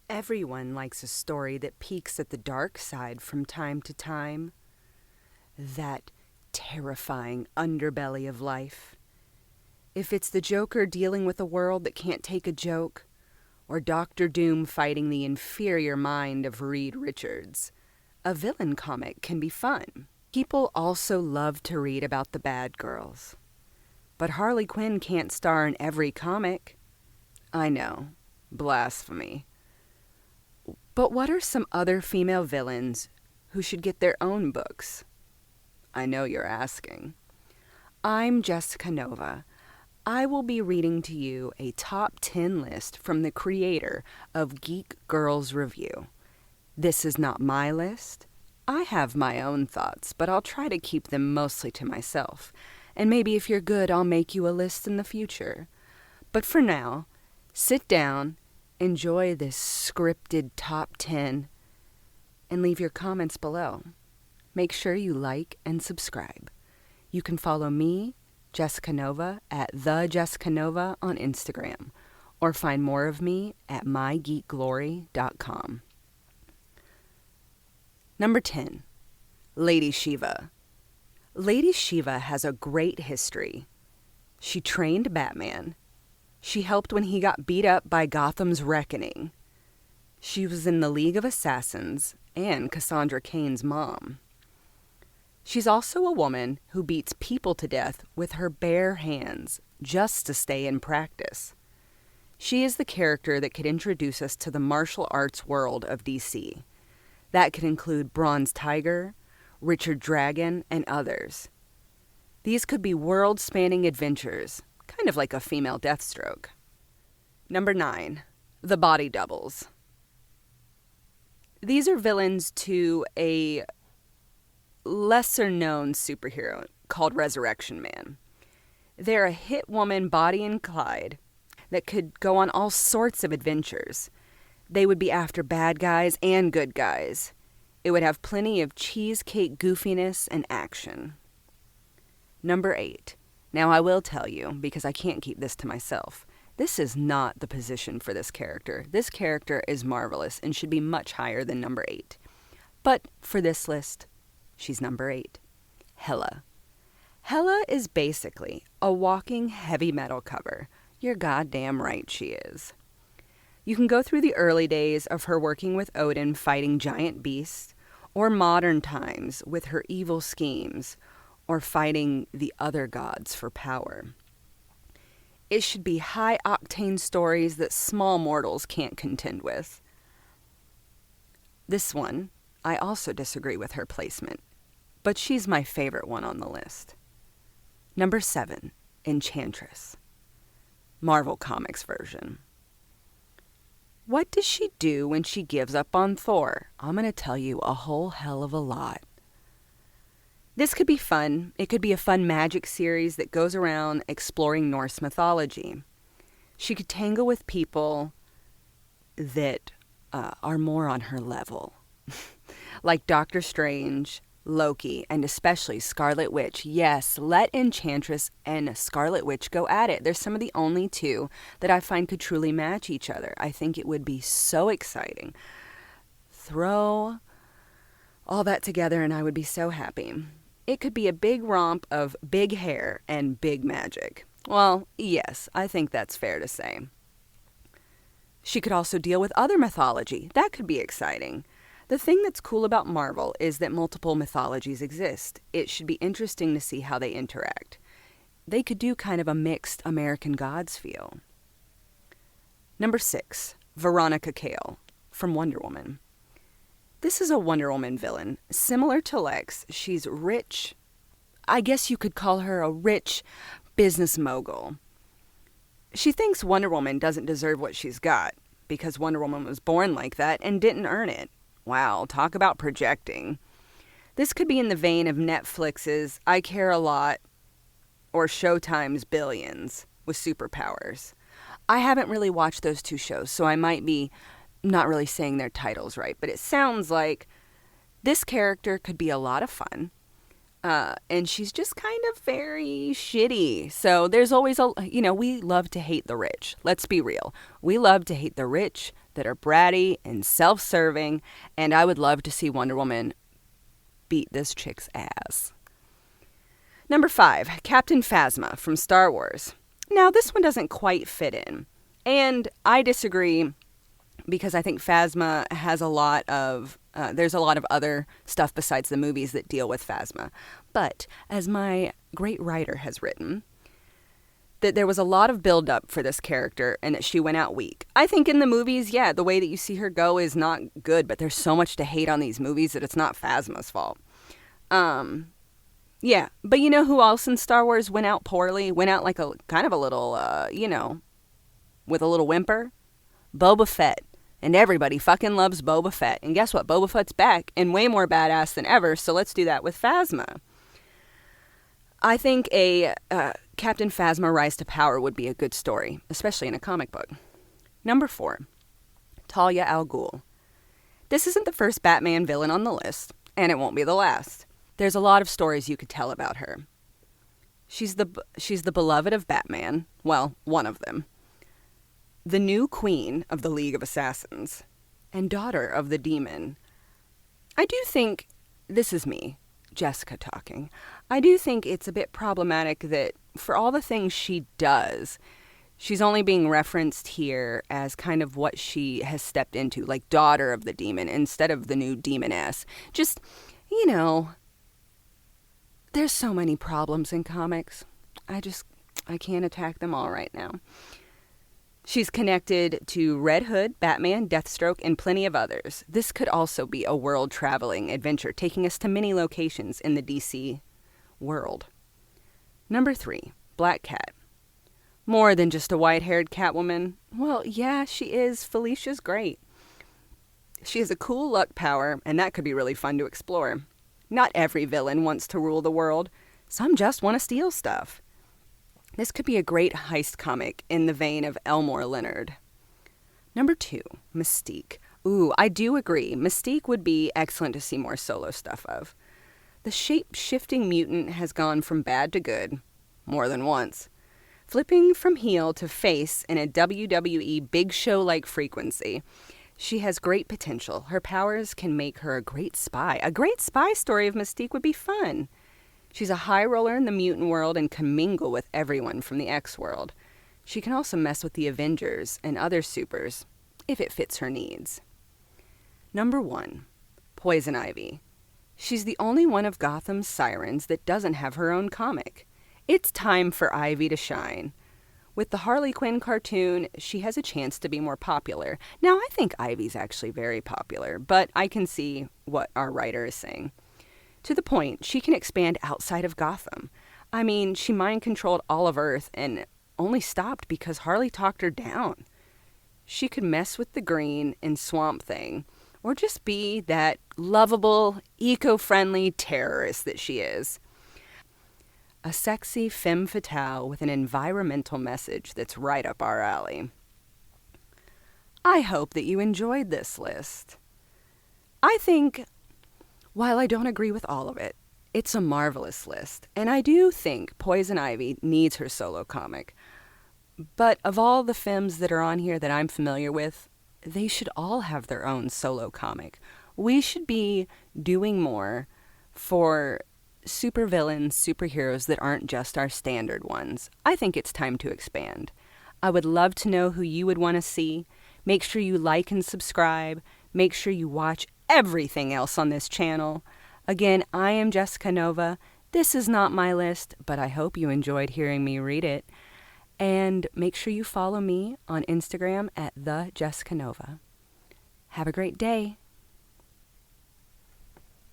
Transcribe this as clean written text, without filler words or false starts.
Everyone likes a story that peeks at the dark side from time to time. That terrifying underbelly of life. If it's the Joker dealing with a world that can't take a joke, or Doctor Doom fighting the inferior mind of Reed Richards, a villain comic can be fun. People also love to read about the bad girls. But Harley Quinn can't star in every comic. I know, blasphemy. But what are some other female villains who should get their own books? I know you're asking. I'm Jessica Nova. I will be reading to you a top 10 list from the creator of Geek Girls Review. This is not my list. I have my own thoughts, but I'll try to keep them mostly to myself. And maybe if you're good, I'll make you a list in the future. But for now, sit down, enjoy this scripted top 10, and leave your comments below. Make sure you like and subscribe. You can follow me, Jessica Nova, at The Jessica Nova on Instagram, or find more of me at mygeekglory.com. Number 10, Lady Shiva. Lady Shiva has a great history. She trained Batman. She helped when he got beat up by Gotham's Reckoning. She was in the League of Assassins and Cassandra Cain's mom. She's also a woman who beats people to death with her bare hands just to stay in practice. She is the character that could introduce us to the martial arts world of DC. That could include Bronze Tiger, Richard Dragon, and others. These could be world-spanning adventures, kind of like a female Deathstroke. Number 9, the Body Doubles. These are villains to a lesser-known superhero called Resurrection Man. They're a hit woman, Bonnie and Clyde, that could go on all sorts of adventures. They would be after bad guys and good guys. It would have plenty of cheesecake goofiness and action. Number 8. Now I will tell you, because I can't keep this to myself, this is not the position for this character. This character is marvelous and should be much higher than number 8. But for this list, she's number 8. Hela. Hela is basically a walking heavy metal cover. You're goddamn right she is. You can go through the early days of her working with Odin fighting giant beasts, or modern times with her evil schemes, or fighting the other gods for power. It should be high-octane stories that small mortals can't contend with. This one, I also disagree with her placement, but she's my favorite one on the list. Number 7, Enchantress. Marvel Comics version. What does she do when she gives up on Thor? I'm going to tell you a whole hell of a lot. This could be fun. It could be a fun magic series that goes around exploring Norse mythology. She could tangle with people that are more on her level, like Doctor Strange, Loki, and especially Scarlet Witch. Yes, let Enchantress and Scarlet Witch go at it. They're some of the only two that I find could truly match each other. I think it would be so exciting. Throw all that together and I would be so happy. It could be a big romp of big hair and big magic. Well, yes, I think that's fair to say. She could also deal with other mythology. That could be exciting. The thing that's cool about Marvel is that multiple mythologies exist. It should be interesting to see how they interact. They could do kind of a mixed American Gods feel. Number 6, Veronica Kale from Wonder Woman. This is a Wonder Woman villain. Similar to Lex, she's rich. I guess you could call her a rich business mogul. She thinks Wonder Woman doesn't deserve what she's got because Wonder Woman was born like that and didn't earn it. Wow, talk about projecting. This could be in the vein of Netflix's I Care a Lot or Showtime's Billions with superpowers. I haven't really watched those two shows, so I might be not really saying their titles right, but it sounds like this character could be a lot of fun. And she's just kind of very shitty. So there's always we love to hate the rich. Let's be real. We love to hate the rich, that are bratty and self-serving, and I would love to see Wonder Woman beat this chick's ass. Number 5, Captain Phasma from Star Wars. Now, this one doesn't quite fit in, and I disagree because I think Phasma has a lot of, there's a lot of other stuff besides the movies that deal with Phasma. But as my great writer has written, that there was a lot of build-up for this character and that she went out weak. I think in the movies, yeah, the way that you see her go is not good, but there's so much to hate on these movies that it's not Phasma's fault. Yeah, but you know who else in Star Wars went out poorly? Went out like a kind of a little, with a little whimper? Boba Fett. And everybody fucking loves Boba Fett. And guess what? Boba Fett's back and way more badass than ever, so let's do that with Phasma. I think a Captain Phasma Rise to Power would be a good story, especially in a comic book. Number 4, Talia al Ghul. This isn't the first Batman villain on the list, and it won't be the last. There's a lot of stories you could tell about her. She's the beloved of Batman, well, one of them. The new queen of the League of Assassins, and daughter of the demon. I do think, this is me, Jessica talking, I do think it's a bit problematic that for all the things she does, she's only being referenced here as kind of what she has stepped into, like daughter of the demon instead of the new demoness. Just, there's so many problems in comics. I can't attack them all right now. She's connected to Red Hood, Batman, Deathstroke, and plenty of others. This could also be a world-traveling adventure, taking us to many locations in the DC world. Number 3, Black Cat. More than just a white-haired Catwoman. Well, yeah, she is. Felicia's great. She has a cool luck power, and that could be really fun to explore. Not every villain wants to rule the world. Some just want to steal stuff. This could be a great heist comic in the vein of Elmore Leonard. Number 2, Mystique. Ooh, I do agree. Mystique would be excellent to see more solo stuff of. The shape-shifting mutant has gone from bad to good, more than once, flipping from heel to face in a WWE Big Show-like frequency. She has great potential. Her powers can make her a great spy. A great spy story of Mystique would be fun. She's a high roller in the mutant world and can mingle with everyone from the X world. She can also mess with the Avengers and other supers, if it fits her needs. Number 1, Poison Ivy. She's the only one of Gotham's sirens that doesn't have her own comic. It's time for Ivy to shine. With the Harley Quinn cartoon, she has a chance to be more popular. Now, I think Ivy's actually very popular, but I can see what our writer is saying. To the point, she can expand outside of Gotham. I mean, she mind-controlled all of Earth and only stopped because Harley talked her down. She could mess with the Green and Swamp Thing, or just be that lovable, eco-friendly terrorist that she is. A sexy femme fatale with an environmental message that's right up our alley. I hope that you enjoyed this list. I think, while I don't agree with all of it, it's a marvelous list, and I do think Poison Ivy needs her solo comic. But of all the femmes that are on here that I'm familiar with, they should all have their own solo comic. We should be doing more for supervillains, superheroes that aren't just our standard ones. I think it's time to expand. I would love to know who you would want to see. Make sure you like and subscribe. Make sure you watch everything else on this channel. Again, I am Jessica Nova. This is not my list, but I hope you enjoyed hearing me read it. And make sure you follow me on Instagram at @thejessicanova. Have a great day.